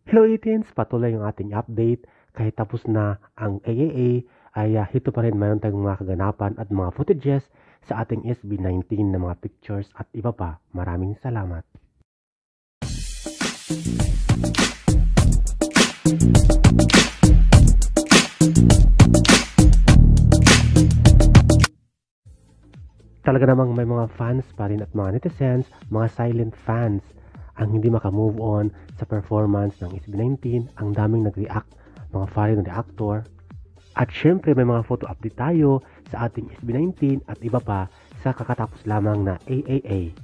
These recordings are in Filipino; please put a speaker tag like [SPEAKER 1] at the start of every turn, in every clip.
[SPEAKER 1] Hello 18s, patuloy ang ating update. Kahit tapos na ang AAA, ay ito pa rin mayroon tayong mga kaganapan at mga footages sa ating SB19 na mga pictures at iba pa. Maraming salamat. Talaga namang may mga fans pa rin at mga netizens, mga silent fans ang hindi makamove on sa performance ng SB19. Ang daming nag-react, mga foreign reactor. At syempre may mga photo update tayo sa ating SB19 at iba pa sa kakatapos lamang na AAA.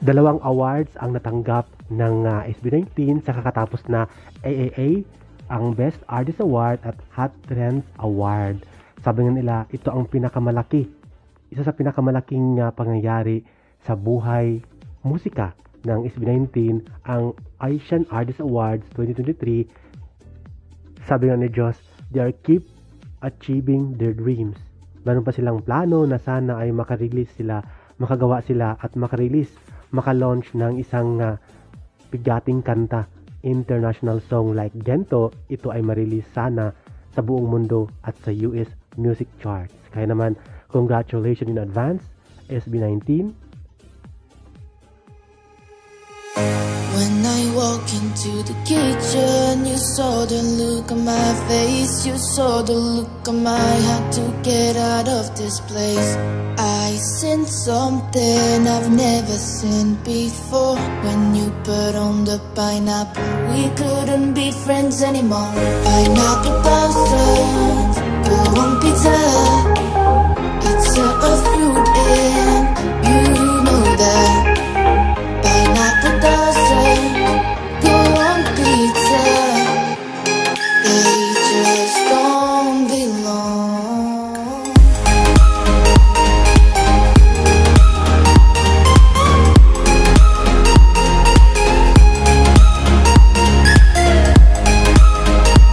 [SPEAKER 1] Dalawang awards ang natanggap ng SB19 sa kakatapos na AAA, ang Best Artist Award at Hot Trends Award. Sabi nga nila, ito ang isa sa pinakamalaking pangyayari sa buhay musika ng SB19, ang Asian Artist Awards 2023. Sabi nga ni Diyos, they are keep achieving their dreams. Meron pa silang plano na sana ay makarelease sila, makagawa sila at maka-launch ng isang bigating kanta, international song like Gento. Ito ay ma-release sana sa buong mundo at sa US music charts. Kaya naman, congratulations in advance, SB19.
[SPEAKER 2] When I walk into the kitchen, you saw the look on my face, you saw the look on my heart to get out of this place. I seen something I've never seen before. When you put on the pineapple, we couldn't be friends anymore. Pineapple thousand, go on pizza, it's a